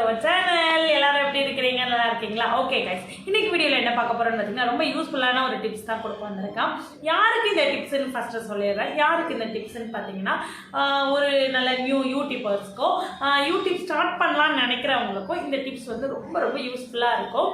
To our channel. எல்லாரும் எப்படி இருக்கிறீங்க? நல்லா இருக்கீங்களா? ஓகே கைஸ், இன்னைக்கு வீடியோவில் என்ன பார்க்க போறோம்னு பார்த்தீங்கன்னா ரொம்ப யூஸ்ஃபுல்லான ஒரு டிப்ஸ் தான் கொடுக்க வந்திருக்கேன். யாருக்கு இந்த டிப்ஸ்ன்னு ஃபர்ஸ்ட் சொல்லிடுறேன். யாருக்கு இந்த டிப்ஸ்ன்னு பார்த்தீங்கன்னா ஒரு நல்ல நியூ யூடியூபர்ஸ்க்கோ யூடியூப் ஸ்டார்ட் பண்ணலாம்னு நினைக்கிறவங்களுக்கும் இந்த டிப்ஸ் வந்து ரொம்ப ரொம்ப யூஸ்ஃபுல்லாக இருக்கும்.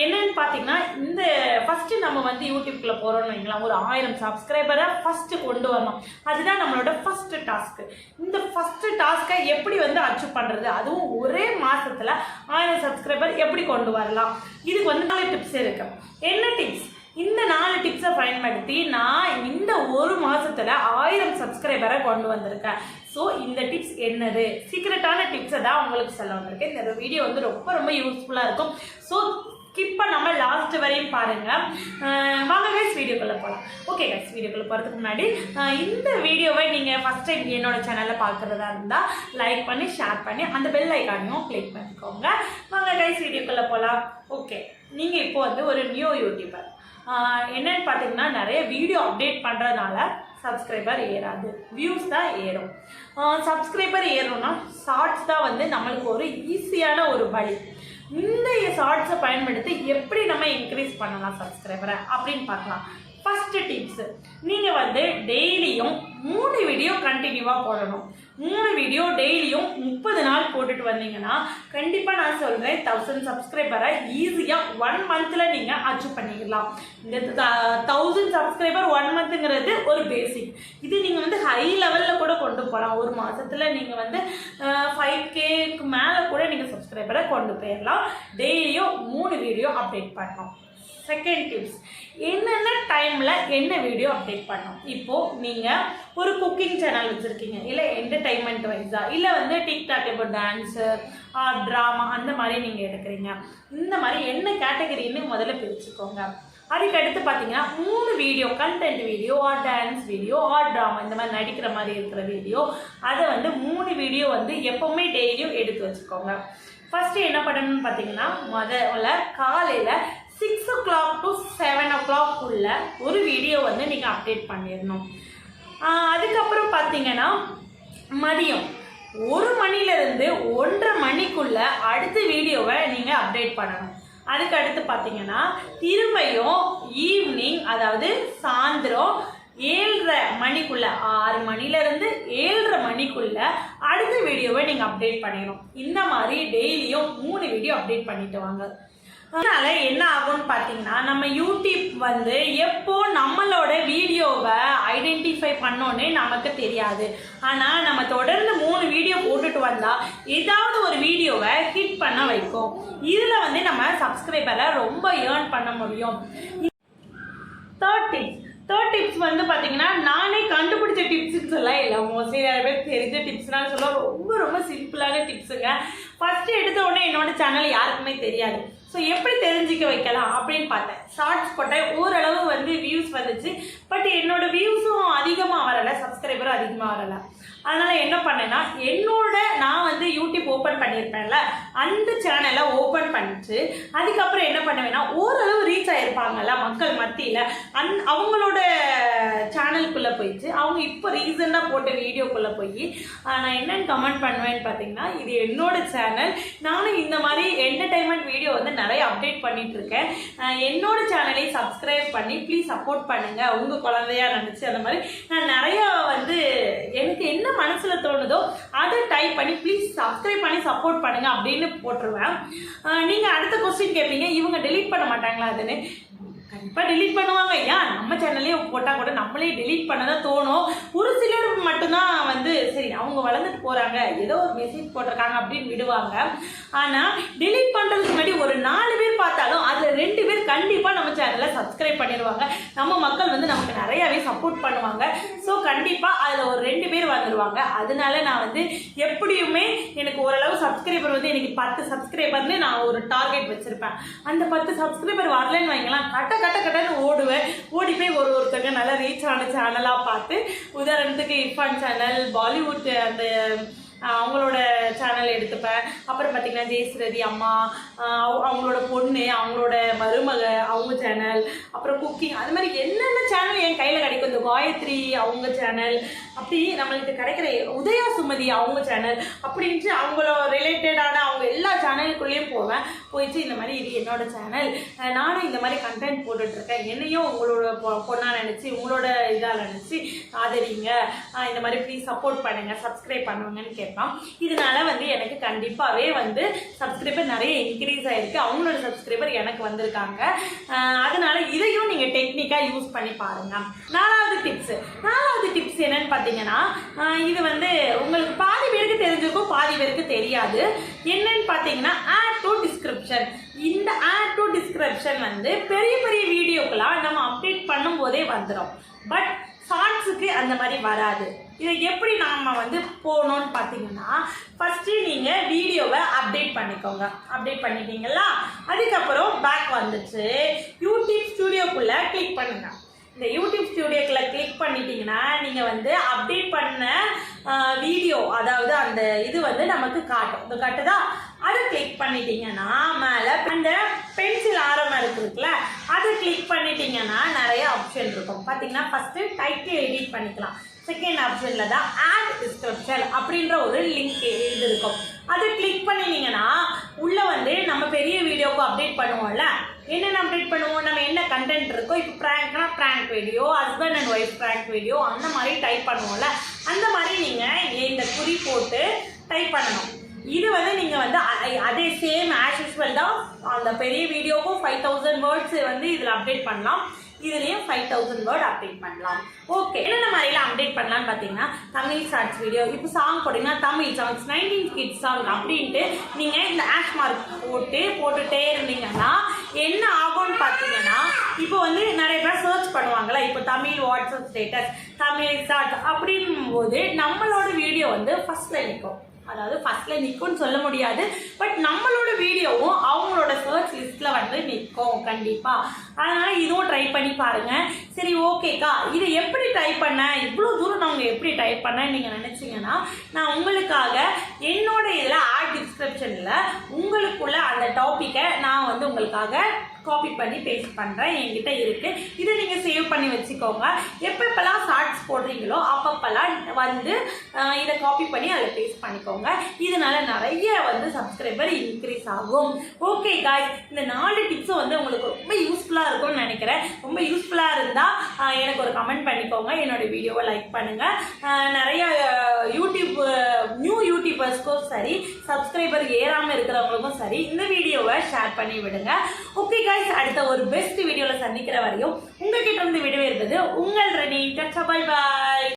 என்னன்னு பார்த்தீங்கன்னா, இந்த ஃபர்ஸ்ட் நம்ம வந்து யூடியூப்குள்ள போகிறோம்னு வைங்களேன், ஒரு 1000 சப்ஸ்கிரைபரை ஃபர்ஸ்ட் கொண்டு வரணும். அதுதான் நம்மளோட ஃபர்ஸ்ட் டாஸ்க். இந்த ஃபர்ஸ்ட் டாஸ்க்கை எப்படி வந்து அச்சீவ் பண்ணுறது, அதுவும் ஒரே மாசத்துல 1000 சப்ஸ்கிரைபர் எப்படி கொண்டு வரலாம், இதுக்கு வந்து 4 டிப்ஸ் இருக்கு. என்ன டிப்ஸ்? இந்த 4 டிப்ஸை பயன்படுத்தி நான் இந்த ஒரு மாசத்துல 1000 சப்ஸ்கிரைபரை கொண்டு வந்திருக்கேன். ஸோ இந்த டிப்ஸ் என்னது, சீக்ரெட்டான டிப்ஸை தான் உங்களுக்கு சொல்ல வந்திருக்கேன். இந்த வீடியோ வந்து ரொம்ப ரொம்ப யூஸ்ஃபுல்லாக இருக்கும். ஸோ ஸ்கிப் பண்ணாமல் லாஸ்ட் வரையும் பாருங்க. வாங்க கைஸ் வீடியோக்குள்ள போகலாம். ஓகே கைஸ், வீடியோக்குள்ள போகிறதுக்கு முன்னாடி இந்த வீடியோவை நீங்கள் ஃபர்ஸ்ட் டைம் என்னோட சேனலில் பார்க்குறதா இருந்தால் லைக் பண்ணி ஷேர் பண்ணி அந்த பெல் ஐக்கானையும் கிளிக் பண்ணிக்கோங்க. வாங்க கைஸ் வீடியோக்குள்ள போகலாம். ஓகே, நீங்கள் இப்போ வந்து ஒரு நியூ யூடியூபர். என்னன்னு பார்த்தீங்கன்னா, நிறைய வீடியோ அப்டேட் பண்ணுறதுனால சப்ஸ்கிரைபர் ஏறாது, வியூஸ் தான் ஏறும். சப்ஸ்கிரைபர் ஏறணும்னா ஷார்ட்ஸ் தான் வந்து நம்மளுக்கு ஒரு ஈஸியான ஒரு வழி. இந்த ஷார்ட்ஸை பயன்படுத்தி எப்படி நம்ம இன்க்ரீஸ் பண்ணலாம் சப்ஸ்கிரைபரை அப்படின்னு பார்க்கலாம். ஃபர்ஸ்ட் டிப்ஸ், நீங்கள் வந்து டெய்லியும் 3 வீடியோ கண்டினியூவாக போடணும். 3 வீடியோ டெய்லியும் 30 நாள் போட்டுட்டு வந்தீங்கன்னா கண்டிப்பாக நான் சொல்கிறேன் 1000 சப்ஸ்கிரைபரை ஈஸியாக 1 மந்த்தில் நீங்கள் அச்சீவ் பண்ணிக்கலாம். இந்த 1000 சப்ஸ்கிரைபர் 1 மந்த்துங்கிறது ஒரு பேசிக். இது நீங்கள் வந்து ஹை லெவலில் கூட கொண்டு போகலாம். ஒரு மாதத்தில் நீங்கள் வந்து 5Kக்கு மேலே கூட நீங்கள் சப்ஸ்கிரைபரை கொண்டு போயிடலாம். டெய்லியும் 3 வீடியோ அப்டேட் பண்ணணும். செகண்ட் டிப்ஸ், என்னென்ன டைமில் என்ன வீடியோ அப்டேட் பண்ணணும். இப்போது நீங்கள் ஒரு குக்கிங் சேனல் வச்சுருக்கீங்க, இல்லை என்டர்டைன்மெண்ட் வைஸாக, இல்லை வந்து டிக்டாக் இப்போ டான்ஸு ட்ராமா அந்த மாதிரி நீங்கள் எடுக்கிறீங்க. இந்த மாதிரி என்ன கேட்டகரின்னு முதல்ல பிரிச்சுக்கோங்க. அதுக்கு அடுத்து பார்த்தீங்கன்னா 3 video, content video dance video drama இந்த மாதிரி நடிக்கிற மாதிரி இருக்கிற வீடியோ, அதை வந்து 3 வீடியோ வந்து எப்போவுமே டெய்லியும் எடுத்து வச்சுக்கோங்க. ஃபஸ்ட்டு என்ன பண்ணணும்னு பார்த்தீங்கன்னா, முதல்ல காலையில் 6 o'clock to 7 o'clock உள்ள ஒரு வீடியோ வந்து நீங்கள் அப்டேட் பண்ணிடணும். அதுக்கப்புறம் பார்த்தீங்கன்னா மதியம் 1 மணிலேருந்து 1:30 மணிக்குள்ள அடுத்த வீடியோவை நீங்கள் அப்டேட் பண்ணணும். அதுக்கு அடுத்து பார்த்தீங்கன்னா திரும்பியும் ஈவினிங், அதாவது சாயந்தரம் 7:30 மணிக்குள்ள, 6 மணிலேருந்து 7:30 மணிக்குள்ள அடுத்த வீடியோவை நீங்கள் அப்டேட் பண்ணிடணும். இந்த மாதிரி டெய்லியும் 3 வீடியோ அப்டேட் பண்ணிட்டு வாங்க. அதனால என்ன ஆகும்னு பார்த்தீங்கன்னா, நம்ம யூடியூப் வந்து எப்போ நம்மளோட வீடியோவை ஐடென்டிஃபை பண்ணோன்னே நமக்கு தெரியாது. ஆனால் நம்ம தொடர்ந்து 3 வீடியோ போட்டுட்டு வந்தால் ஏதாவது ஒரு வீடியோவை ஹிட் பண்ண வைக்கும். இதில் வந்து நம்ம சப்ஸ்கிரைபரை ரொம்ப ஏர்ன் பண்ண முடியும். தேர்ட் டிப்ஸ் வந்து பார்த்தீங்கன்னா, நானே கண்டுபிடிச்ச டிப்ஸுன்னு சொல்ல இல்லை, மோஸ்ட்லி நிறைய பேர் தெரிஞ்ச டிப்ஸ்னால சொல்ல ரொம்ப ரொம்ப சிம்பிளான டிப்ஸுங்க. ஃபஸ்ட்டு எடுத்த உடனே என்னோட சேனல் யாருக்குமே தெரியாது. ஸோ எப்படி தெரிஞ்சிக்க வைக்கலாம் அப்படின்னு பார்த்தேன். ஷார்ட்ஸ் போட்டேன், ஓரளவு வந்து வியூஸ் வந்துச்சு. பட் என்னோட வியூஸும் அதிகமாக வரலை, சப்ஸ்கிரைபரும் அதிகமாக வரலை. அதனால் என்ன பண்ணேன்னா, நான் வந்து யூடியூப் ஓப்பன் பண்ணியிருப்பேன்ல, அந்த சேனலை ஓப்பன் பண்ணிச்சு. அதுக்கப்புறம் என்ன பண்ணுவேன்னா, ஓரளவு ரீச் ஆகிருப்பாங்கல்ல மக்கள் மத்தியில், அவங்களோட சேனலுக்குள்ளே போயிடுச்சு. அவங்க இப்போ ரீசெண்டாக போட்ட வீடியோக்குள்ளே போய் நான் என்னென்னு கமெண்ட் பண்ணுவேன்னு பார்த்தீங்கன்னா, இது என்னோட சேனல், நானும் இந்த மாதிரி என்டர்டைன்மெண்ட் வீடியோ வந்து நிறைய அப்டேட் பண்ணிட்டு இருக்கேன். என்னோட சேனலை சப்ஸ்கிரைப் பண்ணி ப்ளீஸ் சப்போர்ட் பண்ணுங்க, உங்க குழந்தையா நினைச்சு அந்த மாதிரி நான் நிறைய வந்து எனக்கு என்ன மனசுல தோணுதோ அதை டைப் பண்ணி ப்ளீஸ் சப்ஸ்கிரைப் பண்ணி சப்போர்ட் பண்ணுங்க அப்படின்னு போட்டுருவேன். நீங்க அடுத்த கொஸ்டின் கேட்பீங்க, இவங்க டெலீட் பண்ண மாட்டாங்களா அதுன்னு. கண்டிப்பாக டெலீட் பண்ணுவாங்க. ஏன், நம்ம சேனல்லே போட்டால் கூட நம்மளே டெலீட் பண்ண தான் தோணும். ஒரு சிலர் மட்டும்தான் வந்து சரி அவங்க வளர்ந்துட்டு போகிறாங்க, ஏதோ ஒரு மெசேஜ் போட்டிருக்காங்க அப்படின்னு விடுவாங்க. ஆனால் டெலீட் பண்ணுறதுக்கு முன்னாடி ஒரு 4 பேர் பார்த்தாலும் அதில் 2 பேர் கண்டிப்பாக நம்ம சேனலில் சப்ஸ்கிரைப் பண்ணிடுவாங்க. நம்ம மக்கள் வந்து நமக்கு நிறையாவே சப்போர்ட் பண்ணுவாங்க. ஸோ கண்டிப்பாக அதில் ஒரு 2 பேர் வந்துடுவாங்க. அதனால நான் வந்து எப்படியுமே எனக்கு ஓரளவு சப்ஸ்கிரைபர் வந்து எனக்கு 10 சப்ஸ்கிரைபர்னு நான் ஒரு டார்கெட் வச்சுருப்பேன். அந்த 10 சப்ஸ்கிரைபர் வரலன்னு வைங்களேன், கட்டன்னு ஓடுவேன். ஓடி போய் ஒருத்தங்க நல்லா ரீச் ஆன சேனலாக பார்த்து, உதாரணத்துக்கு இர்ஃபான் சேனல், பாலிவுட் அந்த அவங்களோட சேனல் எடுத்துப்பேன். அப்புறம் பார்த்தீங்கன்னா ஜெயஸ்ரதி அம்மா, அவங்களோட பொண்ணு, அவங்களோட மருமக, அவங்க சேனல், அப்புறம் குக்கிங், அது மாதிரி என்னென்ன சேனல் என் கையில் கிடைக்கும், இந்த காயத்ரி அவங்க சேனல், அப்படி நம்மளுக்கு கிடைக்கிற உதயா சுமதி அவங்க சேனல் அப்படின்ட்டு அவங்களோட ரிலேட்டடான அவங்க எல்லா சேனலுக்குள்ளேயும் போயிட்டு இந்த மாதிரி இது என்னோட சேனல், நானும் இந்த மாதிரி கண்டென்ட் போட்டுட்ருக்கேன், என்னையும் உங்களோட பொண்ணாக நினச்சி உங்களோட இதாக நினச்சி ஆதரிங்க, இந்த மாதிரி ப்ளீஸ் சப்போர்ட் பண்ணுங்கள், சப்ஸ்கிரைப் பண்ணுவாங்கன்னு கேட்பான். இதனால வந்து எனக்கு கண்டிப்பாகவே வந்து சப்ஸ்கிரைபர் நிறைய இன்க்ரீஸ் ஆகிருக்கு, அவங்களோட சப்ஸ்கிரைபர் எனக்கு வந்திருக்காங்க. அதனால இதையும் நீங்கள் டெக்னிக்காக யூஸ் பண்ணி பாருங்கள். நாலாவது டிப்ஸ் என்னன்னு பார்த்தீங்கன்னா, இது வந்து உங்களுக்கு பாதி பேருக்கு தெரிஞ்சிருக்கும், பாதி பேருக்கு தெரியாது. என்னன்னு பார்த்தீங்கன்னா ஆட் டு டிஸ்கிரிப்ஷன். இந்த ஆட் டு டிஸ்கிரிப்ஷன் வந்து பெரிய பெரிய வீடியோக்கெல்லாம் நம்ம அப்டேட் பண்ணும் போதே வந்துடும். பட் ஷார்ட்ஸுக்கு அந்த மாதிரி வராது. இதை எப்படி நாம் வந்து போகணும்னு பார்த்தீங்கன்னா, ஃபஸ்ட்டு நீங்கள் வீடியோவை அப்டேட் பண்ணிக்கோங்க. அப்டேட் பண்ணிட்டீங்களா, அதுக்கப்புறம் பேக் வந்துச்சு யூடியூப் ஸ்டுடியோக்குள்ளே கிளிக் பண்ணுங்கள். இந்த யூடியூப் ஸ்டுடியோக்குள்ள கிளிக் பண்ணிட்டீங்கன்னா நீங்கள் வந்து அப்டேட் பண்ண வீடியோ, அதாவது அந்த இது வந்து நமக்கு காட்டும். இது காட்டுதா, அதை கிளிக் பண்ணிட்டீங்கன்னா மேலே அந்த பென்சில் ஆரம்பம் இருக்குல்ல, அதை கிளிக் பண்ணிட்டீங்கன்னா நிறைய ஆப்ஷன் இருக்கும். பார்த்தீங்கன்னா ஃபஸ்ட்டு டைட்டில் எடிட் பண்ணிக்கலாம். செகண்ட் ஆப்ஷனில் தான் ஆட் டிஸ்கிரிப்ஷன் அப்படின்ற ஒரு லிங்க் இது இருக்கும். அதை கிளிக் பண்ணினீங்கன்னா உள்ளே வந்து நம்ம பெரிய வீடியோவுக்கு அப்டேட் பண்ணுவோம்ல, என்னென்ன அப்டேட் பண்ணுவோம், நம்ம என்ன கண்டென்ட் இருக்கோ, இப்போ ப்ராங்க்னா prank video, husband and wife prank video, அந்த மாதிரி டைப் பண்ணுவோம்ல, அந்த மாதிரி நீங்கள் இந்த குறி போட்டு டைப் பண்ணணும். இது வந்து நீங்கள் வந்து அதே சேம் ஆஸ் யூஸ்வல் தான். அந்த பெரிய வீடியோவுக்கும் 5000 வேர்ட்ஸ் வந்து இதில் அப்டேட் பண்ணலாம், இதுலேயும் 5000 வேர்ட் அப்டேட் பண்ணலாம். ஓகே, என்னென்ன மாதிரிலாம் அப்டேட் பண்ணலான்னு பார்த்தீங்கன்னா, தமிழ் ஷார்ட்ஸ் வீடியோ, இப்போ சாங் போட்டிங்கன்னா தமிழ் சாங்ஸ், 19 கிட்ஸ் சாங் அப்படின்ட்டு நீங்கள் இந்த ஆஷ் மார்க் போட்டுகிட்டே இருந்தீங்கன்னா என்ன ஆகும்னு பார்த்தீங்கன்னா, இப்போ வந்து நிறைய பேர் சர்ச் பண்ணுவாங்களா, இப்போ Tamil WhatsApp status, Tamil shorts அப்படின்னும் போது நம்மளோட வீடியோ வந்து ஃபர்ஸ்ட்ல நிற்கும். அதாவது ஃபர்ஸ்ட்ல நிற்கும்னு சொல்ல முடியாது, பட் நம்மளோட வீடியோவும் அவங்களோட சர்ச் லிஸ்ட்டில் வந்து நிற்கும் கண்டிப்பாக. அதனால் இதுவும் ட்ரை பண்ணி பாருங்கள். சரி, ஓகேக்கா, இதை எப்படி ட்ரை பண்ணேன், இவ்வளோ தூரம் நான் எப்படி டைப் பண்ணேன்னு நீங்கள் நினச்சிங்கன்னா, நான் உங்களுக்காக என்னோட இதில் ஆட் டிஸ்கிரிப்ஷனில் உங்களுக்குள்ள அந்த டாப்பிக்கை நான் வந்து உங்களுக்காக காப்பி பண்ணி பேஸ்ட் பண்ணுறேன், என்கிட்ட இருக்குது. இதை நீங்கள் சேவ் பண்ணி வச்சுக்கோங்க. எப்பப்பெல்லாம் ஷார்ட்ஸ் போடுறீங்களோ அப்பப்பெல்லாம் வந்து இதை காப்பி பண்ணி அதில் பேஸ்ட் பண்ணிக்கோங்க. இதனால நிறைய வந்து சப்ஸ்கிரைபர் இன்க்ரீஸ் ஆகும். ஓகே காய்ஸ், இந்த 4 டிப்ஸும் வந்து உங்களுக்கு ரொம்ப யூஸ்ஃபுல்லாக இருக்கும்னு நினைக்கிறேன். ரொம்ப யூஸ்ஃபுல்லாக இருந்தால் எனக்கு ஒரு கமெண்ட் பண்ணிக்கோங்க, என்னோட வீடியோவை லைக் பண்ணுங்கள். நிறைய நியூ யூடியூபர்ஸ்க்கும் சரி, சப்ஸ்கிரைபர் ஏறாமல் இருக்கிறவங்களுக்கும் சரி, இந்த வீடியோவை ஷேர் பண்ணி விடுங்க. ஓகே गाइस, அடுத்த ஒரு பெஸ்ட் வீடியோல சந்திக்கிற வரையும் உங்ககிட்ட இருந்து விடைபெறுவது உங்கள் ரெனி. டச்சா, by by.